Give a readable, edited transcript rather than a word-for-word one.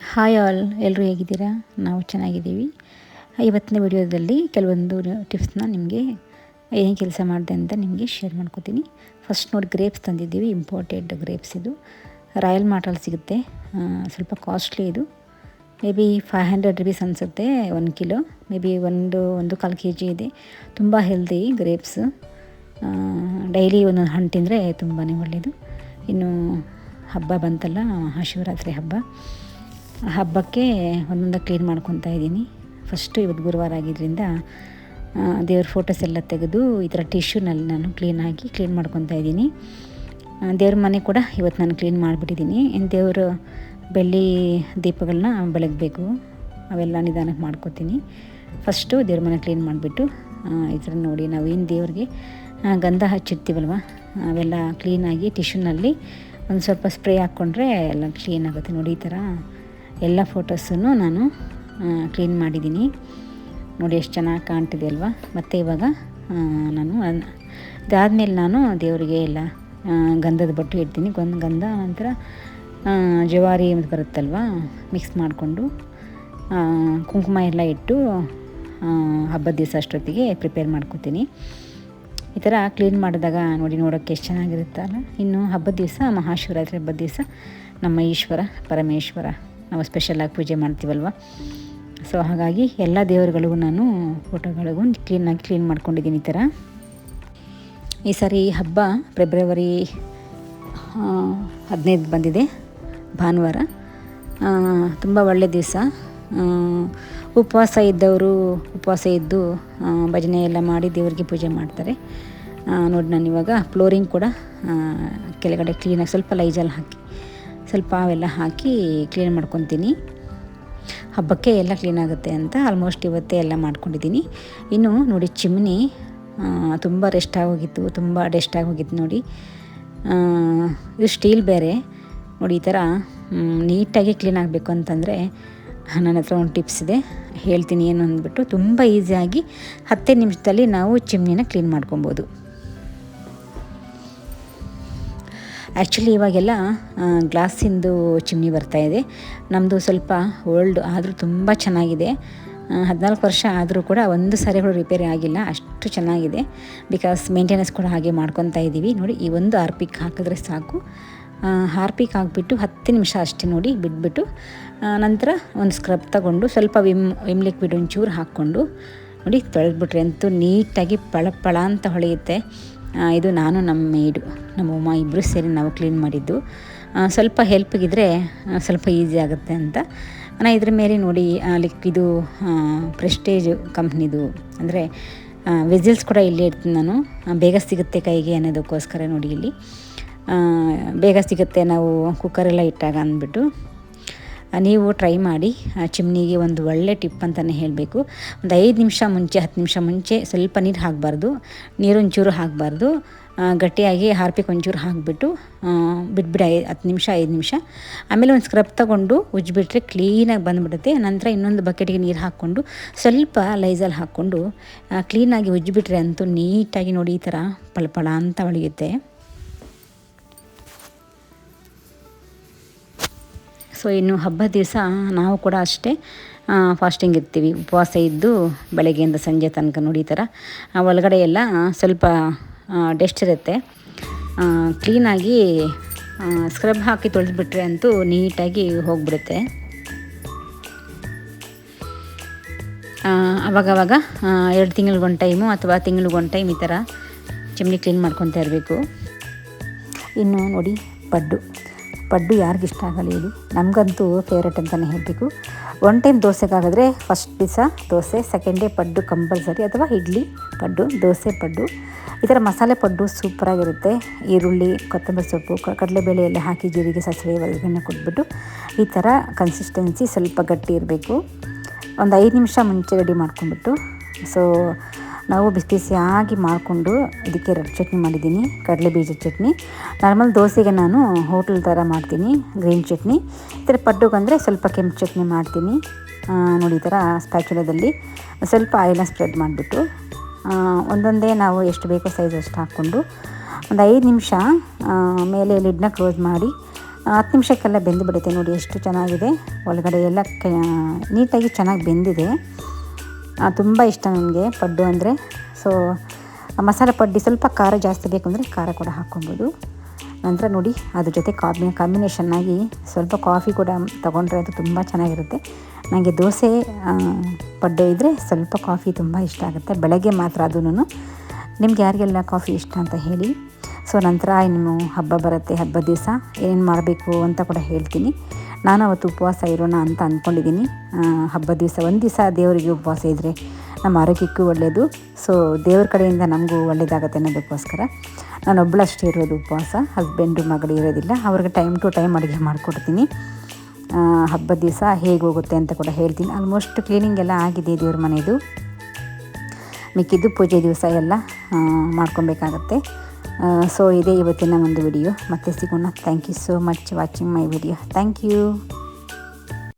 Hi all, ಎಲ್ಲರೂ ಹೇಗಿದ್ದೀರಾ? ನಾವು ಚೆನ್ನಾಗಿದ್ದೀವಿ. ಇವತ್ತಿನ ವಿಡಿಯೋದಲ್ಲಿ ಕೆಲವೊಂದು ಟಿಪ್ಸ್ನ ನಿಮಗೆ ಏನು ಕೆಲಸ ಮಾಡಿದೆ ಅಂತ ನಿಮಗೆ ಶೇರ್ ಮಾಡ್ಕೋತೀನಿ. ಫಸ್ಟ್ ನೋಡಿ, ಗ್ರೇಪ್ಸ್ ತಂದಿದ್ದೀವಿ, ಇಂಪೋರ್ಟೆಡ್ ಗ್ರೇಪ್ಸ್ ಇದು. ರಾಯಲ್ ಮಾರ್ಟಲ್ಲಿ ಸಿಗುತ್ತೆ. ಸ್ವಲ್ಪ ಕಾಸ್ಟ್ಲಿ ಇದು. ಮೇ ಬಿ 500 ರುಪೀಸ್ ಅನಿಸುತ್ತೆ 1 ಕಿಲೋ. ಮೇ ಬಿ ಒಂದು ಕಾಲು ಕೆ ಜಿ ಇದೆ. ತುಂಬ ಹೆಲ್ದಿ ಗ್ರೇಪ್ಸ್. ಡೈಲಿ ಒಂದೊಂದು ಹಣ್ಣು ತಿಂದರೆ ತುಂಬಾ ಒಳ್ಳೆಯದು. ಇನ್ನು ಹಬ್ಬ ಬಂತಲ್ಲ, ಮಹಾಶಿವರಾತ್ರಿ ಹಬ್ಬಕ್ಕೆ ಒಂದೊಂದು ಕ್ಲೀನ್ ಮಾಡ್ಕೊತಾ ಇದ್ದೀನಿ. ಫಸ್ಟು ಇವತ್ತು ಗುರುವಾರ ಆಗಿದ್ದರಿಂದ ದೇವ್ರ ಫೋಟೋಸ್ ಎಲ್ಲ ತೆಗೆದು ಈ ಥರ ಟಿಶ್ಯೂನಲ್ಲಿ ನಾನು ಕ್ಲೀನ್ ಮಾಡ್ಕೊತಾ ಇದ್ದೀನಿ. ದೇವ್ರ ಮನೆ ಕೂಡ ಇವತ್ತು ನಾನು ಕ್ಲೀನ್ ಮಾಡಿಬಿಟ್ಟಿದ್ದೀನಿ. ಇನ್ನು ದೇವ್ರ ಬೆಳ್ಳಿ ದೀಪಗಳನ್ನ ಬೆಳಗಬೇಕು, ಅವೆಲ್ಲ ನಿಧಾನಕ್ಕೆ ಮಾಡ್ಕೊತೀನಿ. ಫಸ್ಟು ದೇವ್ರ ಮನೆ ಕ್ಲೀನ್ ಮಾಡಿಬಿಟ್ಟು ಈ ಥರ ನೋಡಿ, ನಾವು ಏನು ದೇವ್ರಿಗೆ ಗಂಧ ಹಚ್ಚಿರ್ತೀವಲ್ವ, ಅವೆಲ್ಲ ಕ್ಲೀನಾಗಿ ಟಿಶ್ಯೂನಲ್ಲಿ ಒಂದು ಸ್ವಲ್ಪ ಸ್ಪ್ರೇ ಹಾಕ್ಕೊಂಡ್ರೆ ಎಲ್ಲ ಕ್ಲೀನ್ ಆಗುತ್ತೆ. ನೋಡಿ, ಈ ಥರ ಎಲ್ಲ ಫೋಟೋಸನ್ನು ನಾನು ಕ್ಲೀನ್ ಮಾಡಿದ್ದೀನಿ. ನೋಡಿ ಎಷ್ಟು ಚೆನ್ನಾಗಿ ಕಾಣ್ತಿದೆ ಅಲ್ವಾ. ಮತ್ತು ಇವಾಗ ನಾನು ಇದಾದಮೇಲೆ ನಾನು ದೇವರಿಗೆ ಎಲ್ಲ ಗಂಧದ ಬೊಟ್ಟು ಇಡ್ತೀನಿ. ಗಂಧ ನಂತರ ಜವಾರಿ ಬರುತ್ತಲ್ವ, ಮಿಕ್ಸ್ ಮಾಡಿಕೊಂಡು ಕುಂಕುಮ ಎಲ್ಲ ಇಟ್ಟು ಹಬ್ಬದ ದಿವಸ ಅಷ್ಟೊತ್ತಿಗೆ ಪ್ರಿಪೇರ್ ಮಾಡ್ಕೊತೀನಿ. ಈ ಥರ ಕ್ಲೀನ್ ಮಾಡಿದಾಗ ನೋಡಿ, ನೋಡೋಕ್ಕೆ ಎಷ್ಟು ಚೆನ್ನಾಗಿರುತ್ತಲ್ಲ. ಇನ್ನು ಹಬ್ಬದ ದಿವಸ, ಮಹಾಶಿವರಾತ್ರಿ ಹಬ್ಬದ ದಿವಸ ನಮ್ಮ ಈಶ್ವರ ಪರಮೇಶ್ವರ ನಾವು ಸ್ಪೆಷಲಾಗಿ ಪೂಜೆ ಮಾಡ್ತೀವಲ್ವ. ಸೊ ಹಾಗಾಗಿ ಎಲ್ಲ ದೇವರುಗಳಿಗೂ ನಾನು ಫೋಟೋಗಳಿಗೂ ಕ್ಲೀನ್ ಮಾಡ್ಕೊಂಡಿದ್ದೀನಿ. ಈ ಥರ ಈ ಸಾರಿ ಹಬ್ಬ ಫೆಬ್ರವರಿ 15 ಬಂದಿದೆ, ಭಾನುವಾರ. ತುಂಬ ಒಳ್ಳೆಯ ದಿವಸ. ಉಪವಾಸ ಇದ್ದವರು ಉಪವಾಸ ಇದ್ದು ಭಜನೆ ಎಲ್ಲ ಮಾಡಿ ದೇವರಿಗೆ ಪೂಜೆ ಮಾಡ್ತಾರೆ. ನೋಡಿ, ನಾನು ಇವಾಗ ಫ್ಲೋರಿಂಗ್ ಕೂಡ ಕೆಳಗಡೆ ಕ್ಲೀನಾಗಿ ಸ್ವಲ್ಪ ಲೈಜಾಲ್ ಹಾಕಿ ಸ್ವಲ್ಪ ಅವೆಲ್ಲ ಹಾಕಿ ಕ್ಲೀನ್ ಮಾಡ್ಕೊತೀನಿ. ಹಬ್ಬಕ್ಕೆ ಎಲ್ಲ ಕ್ಲೀನ್ ಆಗುತ್ತೆ ಅಂತ ಆಲ್ಮೋಸ್ಟ್ ಇವತ್ತೇ ಎಲ್ಲ ಮಾಡ್ಕೊಂಡಿದ್ದೀನಿ. ಇನ್ನು ನೋಡಿ, ಚಿಮ್ನಿ ತುಂಬ ಡಸ್ಟ್ ಆಗೋಗಿತ್ತು ನೋಡಿ. ಇದು ಸ್ಟೀಲ್ ಬೇರೆ. ನೋಡಿ, ಈ ಥರ ನೀಟಾಗಿ ಕ್ಲೀನ್ ಆಗಬೇಕು ಅಂತಂದರೆ ನನ್ನ ಹತ್ರ ಒಂದು ಟಿಪ್ಸ್ ಇದೆ, ಹೇಳ್ತೀನಿ. ಏನು ಅಂದ್ಬಿಟ್ಟು ತುಂಬ ಈಸಿಯಾಗಿ 10 ನಿಮಿಷದಲ್ಲಿ ನಾವು ಚಿಮ್ನಿನ ಕ್ಲೀನ್ ಮಾಡ್ಕೊಬೋದು. ಆ್ಯಕ್ಚುಲಿ ಇವಾಗೆಲ್ಲ ಗ್ಲಾಸಿಂದು ಚಿಮ್ನಿ ಬರ್ತಾಯಿದೆ. ನಮ್ಮದು ಸ್ವಲ್ಪ ಓಲ್ಡ್ ಆದರೂ ತುಂಬ ಚೆನ್ನಾಗಿದೆ. 14 ವರ್ಷ ಆದರೂ ಕೂಡ ಒಂದು ಸಾರಿ ಕೂಡ ರಿಪೇರಿ ಆಗಿಲ್ಲ, ಅಷ್ಟು ಚೆನ್ನಾಗಿದೆ. ಬಿಕಾಸ್ ಮೇಂಟೆನೆನ್ಸ್ ಕೂಡ ಹಾಗೆ ಮಾಡ್ಕೊತಾ ಇದ್ದೀವಿ. ನೋಡಿ, ಈ ಒಂದು ಹಾರ್ಪಿಕ್ ಹಾಕಿದ್ರೆ ಸಾಕು. ಹಾರ್ಪಿಕ್ ಹಾಕಿಬಿಟ್ಟು 10 ನಿಮಿಷ ಅಷ್ಟೇ ನೋಡಿ ಬಿಟ್ಬಿಟ್ಟು, ನಂತರ ಒಂದು ಸ್ಕ್ರಬ್ ತಗೊಂಡು ಸ್ವಲ್ಪ ವಿಮ್ ಲಿಕ್ವಿಡ್ ಒಂಚೂರು ಹಾಕ್ಕೊಂಡು ನೋಡಿ ತೊಳೆದ್ಬಿಟ್ರೆ ಅಂತೂ ನೀಟಾಗಿ ಪಳ ಅಂತ ಹೊಳೆಯುತ್ತೆ. ಇದು ನಾನು ನಮ್ಮ ಉಮ್ಮ ಇಬ್ಬರು ಸೇರಿ ನಾವು ಕ್ಲೀನ್ ಮಾಡಿದ್ದು. ಸ್ವಲ್ಪ ಹೆಲ್ಪಿಗಿದ್ರೆ ಸ್ವಲ್ಪ ಈಸಿ ಆಗುತ್ತೆ ಅಂತ ನಾನು ಇದ್ರ ಮೇಲೆ ನೋಡಿ ಇದು ಪ್ರೆಸ್ಟೇಜ್ ಕಂಪ್ನಿದು, ಅಂದರೆ ವೆಜಿಲ್ಸ್ ಕೂಡ ಇಲ್ಲೇ ಇಡ್ತೀನಿ ನಾನು. ಬೇಗ ಸಿಗುತ್ತೆ ಕೈಗೆ ಅನ್ನೋದಕ್ಕೋಸ್ಕರ ನೋಡಿ, ಇಲ್ಲಿ ಬೇಗ ಸಿಗುತ್ತೆ ನಾವು ಕುಕ್ಕರೆಲ್ಲ ಇಟ್ಟಾಗ ಅಂದ್ಬಿಟ್ಟು. ನೀವು ಟ್ರೈ ಮಾಡಿ. ಚಿಮ್ನಿಗೆ ಒಂದು ಒಳ್ಳೆ ಟಿಪ್ ಅಂತಲೇ ಹೇಳಬೇಕು. ಒಂದು 5 ನಿಮಿಷ ಮುಂಚೆ 10 ನಿಮಿಷ ಮುಂಚೆ ಸ್ವಲ್ಪ ನೀರು ಹಾಕಬಾರ್ದು, ನೀರೊಂಚೂರು ಹಾಕಬಾರ್ದು. ಗಟ್ಟಿಯಾಗಿ ಹಾರ್ಪಿಕ್ ಒಂಚೂರು ಹಾಕಿಬಿಟ್ಟು ಬಿಟ್ಬಿಡಿ 10 ನಿಮಿಷ 5 ನಿಮಿಷ. ಆಮೇಲೆ ಒಂದು ಸ್ಕ್ರಬ್ ತಗೊಂಡು ಉಜ್ಜಿಬಿಟ್ರೆ ಕ್ಲೀನಾಗಿ ಬಂದುಬಿಡುತ್ತೆ. ನಂತರ ಇನ್ನೊಂದು ಬಕೆಟಿಗೆ ನೀರು ಹಾಕ್ಕೊಂಡು ಸ್ವಲ್ಪ ಲೈಜಾಲ್ ಹಾಕ್ಕೊಂಡು ಕ್ಲೀನಾಗಿ ಉಜ್ಜಿಬಿಟ್ರೆ ಅಂತೂ ನೀಟಾಗಿ ನೋಡಿ ಈ ಥರ ಪಳ ಅಂತ ಹೊಳೆಯುತ್ತೆ. ಸೊ ಇನ್ನು ಹಬ್ಬದ ದಿವಸ ನಾವು ಕೂಡ ಅಷ್ಟೇ ಫಾಸ್ಟಿಂಗ್ ಇರ್ತೀವಿ. ಉಪವಾಸ ಇದ್ದು ಬೆಳಗ್ಗೆಯಿಂದ ಸಂಜೆ ತನಕ ನೋಡಿ ಈ ಥರ ಒಳಗಡೆ ಎಲ್ಲ ಸ್ವಲ್ಪ ಡಸ್ಟ್ ಇರುತ್ತೆ. ಕ್ಲೀನಾಗಿ ಸ್ಕ್ರಬ್ ಹಾಕಿ ತೊಳೆದ್ಬಿಟ್ರೆ ಅಂತೂ ನೀಟಾಗಿ ಹೋಗಿಬಿಡುತ್ತೆ. ಅವಾಗವಾಗ 2 ತಿಂಗಳಿಗೊಂದು ಟೈಮು ಅಥವಾ ತಿಂಗಳಿಗೊಂದು ಟೈಮ್ ಈ ಥರ ಚಿಮ್ನಿ ಕ್ಲೀನ್ ಮಾಡ್ಕೊತಾ ಇರಬೇಕು. ಇನ್ನು ನೋಡಿ, ಪಡ್ಡು ಯಾರಿಗಿಷ್ಟ ಆಗಲ್ಲ ಹೇಳಿ, ನಮಗಂತೂ ಫೇವ್ರೇಟ್ ಅಂತಲೇ ಹೇಳಬೇಕು. 1 ಟೈಮ್ ದೋಸೆಗಾಗಿದ್ರೆ ಫಸ್ಟ್ ದಿವಸ ದೋಸೆ, ಸೆಕೆಂಡ್ ಡೇ ಪಡ್ಡು ಕಂಪಲ್ಸರಿ, ಅಥವಾ ಇಡ್ಲಿ ಪಡ್ಡು, ದೋಸೆ ಪಡ್ಡು. ಈ ಥರ ಮಸಾಲೆ ಪಡ್ಡು ಸೂಪರಾಗಿರುತ್ತೆ. ಈರುಳ್ಳಿ, ಕೊತ್ತಂಬರಿ ಸೊಪ್ಪು, ಕಡಲೆಬೇಳೆ ಎಲ್ಲ ಹಾಕಿ ಜೀರಿಗೆ ಸಾಸಿವೆ ಒಗ್ಗರಣೆ ಕೊಟ್ಬಿಟ್ಟು ಈ ಥರ ಕನ್ಸಿಸ್ಟೆನ್ಸಿ ಸ್ವಲ್ಪ ಗಟ್ಟಿ ಇರಬೇಕು. ಒಂದು 5 ನಿಮಿಷ ಮುಂಚೆ ರೆಡಿ ಮಾಡ್ಕೊಂಡ್ಬಿಟ್ಟು, ಸೊ ನಾವು ಬಿಸಿಯಾಗಿ ಮಾಡಿಕೊಂಡು ಇದಕ್ಕೆ ರೆಡ್ ಚಟ್ನಿ ಮಾಡಿದ್ದೀನಿ, ಕಡಲೆ ಬೀಜದ ಚಟ್ನಿ. ನಾರ್ಮಲ್ ದೋಸೆಗೆ ನಾನು ಹೋಟೆಲ್ ಥರ ಮಾಡ್ತೀನಿ ಗ್ರೀನ್ ಚಟ್ನಿ. ಈ ಥರ ಪಡ್ಡುಗಂದರೆ ಸ್ವಲ್ಪ ಕೆಂಪು ಚಟ್ನಿ ಮಾಡ್ತೀನಿ. ನೋಡಿ, ಈ ಥರ ಸ್ಪ್ಯಾಚುಲದಲ್ಲಿ ಸ್ವಲ್ಪ ಆಯಿಲ್ನ ಸ್ಪ್ರೆಡ್ ಮಾಡಿಬಿಟ್ಟು ಒಂದೊಂದೇ ನಾವು ಎಷ್ಟು ಬೇಕೋ ಸೈಜ್ ಅಷ್ಟು ಹಾಕ್ಕೊಂಡು ಒಂದು 5 ನಿಮಿಷ ಮೇಲೆ ಲಿಡ್ನ ಕ್ಲೋಸ್ ಮಾಡಿ 10 ನಿಮಿಷಕ್ಕೆಲ್ಲ ಬೆಂದು ಬಿಡುತ್ತೆ. ನೋಡಿ ಎಷ್ಟು ಚೆನ್ನಾಗಿದೆ, ಒಳಗಡೆ ಎಲ್ಲ ನೀಟಾಗಿ ಚೆನ್ನಾಗಿ ಬೆಂದಿದೆ. ತುಂಬ ಇಷ್ಟ ನನಗೆ ಪಡ್ಡು ಅಂದರೆ. ಸೊ ಮಸಾಲೆ ಪಡ್ಡಿ ಸ್ವಲ್ಪ ಖಾರ ಜಾಸ್ತಿ ಬೇಕು ಅಂದರೆ ಖಾರ ಕೂಡ ಹಾಕ್ಕೊಬೋದು. ನಂತರ ನೋಡಿ ಅದ್ರ ಜೊತೆ ಕಾಂಬಿನೇಷನ್ನಾಗಿ ಸ್ವಲ್ಪ ಕಾಫಿ ಕೂಡ ತೊಗೊಂಡ್ರೆ ಅದು ತುಂಬ ಚೆನ್ನಾಗಿರುತ್ತೆ. ನನಗೆ ದೋಸೆ ಪಡ್ಡು ಇದ್ದರೆ ಸ್ವಲ್ಪ ಕಾಫಿ ತುಂಬ ಇಷ್ಟ ಆಗುತ್ತೆ, ಬೆಳಗ್ಗೆ ಮಾತ್ರ. ಅದೂ ನಿಮ್ಗೆ ಯಾರಿಗೆಲ್ಲ ಕಾಫಿ ಇಷ್ಟ ಅಂತ ಹೇಳಿ. ಸೊ ನಂತರ ಇನ್ನು ಹಬ್ಬ ಬರುತ್ತೆ, ಹಬ್ಬದ ದಿವಸ ಏನೇನು ಮಾಡಬೇಕು ಅಂತ ಕೂಡ ಹೇಳ್ತೀನಿ. ನಾನು ಅವತ್ತು ಉಪವಾಸ ಇರೋಣ ಅಂತ ಅಂದ್ಕೊಂಡಿದ್ದೀನಿ. ಹಬ್ಬದ ದಿವಸ ಒಂದು ದಿವಸ ದೇವರಿಗೆ ಉಪವಾಸ ಇದ್ದರೆ ನಮ್ಮ ಆರೋಗ್ಯಕ್ಕೂ ಒಳ್ಳೆಯದು. ಸೊ ದೇವ್ರ ಕಡೆಯಿಂದ ನಮಗೂ ಒಳ್ಳೆಯದಾಗತ್ತೆ ಅನ್ನೋದಕ್ಕೋಸ್ಕರ ನಾನೊಬ್ಬಳಷ್ಟೇ ಇರೋದು ಉಪವಾಸ. ಹಸ್ಬೆಂಡು ಮಗಳು ಇರೋದಿಲ್ಲ, ಅವ್ರಿಗೆ ಟೈಮ್ ಟು ಟೈಮ್ ಅಡುಗೆ ಮಾಡಿಕೊಡ್ತೀನಿ. ಹಬ್ಬದ ದಿವಸ ಹೇಗೆ ಹೋಗುತ್ತೆ ಅಂತ ಕೂಡ ಹೇಳ್ತೀನಿ. ಆಲ್ಮೋಸ್ಟ್ ಕ್ಲೀನಿಂಗ್ ಎಲ್ಲ ಆಗಿದೆ ದೇವ್ರ ಮನೆಯದು. ಮಿಕ್ಕಿದ್ದು ಪೂಜೆ ದಿವಸ ಎಲ್ಲ ಮಾಡ್ಕೊಬೇಕಾಗತ್ತೆ. ಸೊ ಇದೇ ಇವತ್ತಿನ ಒಂದು ವಿಡಿಯೋ. ಮತ್ತೆ ಸಿಗೋಣ. Thank you so much watching my video. Thank you.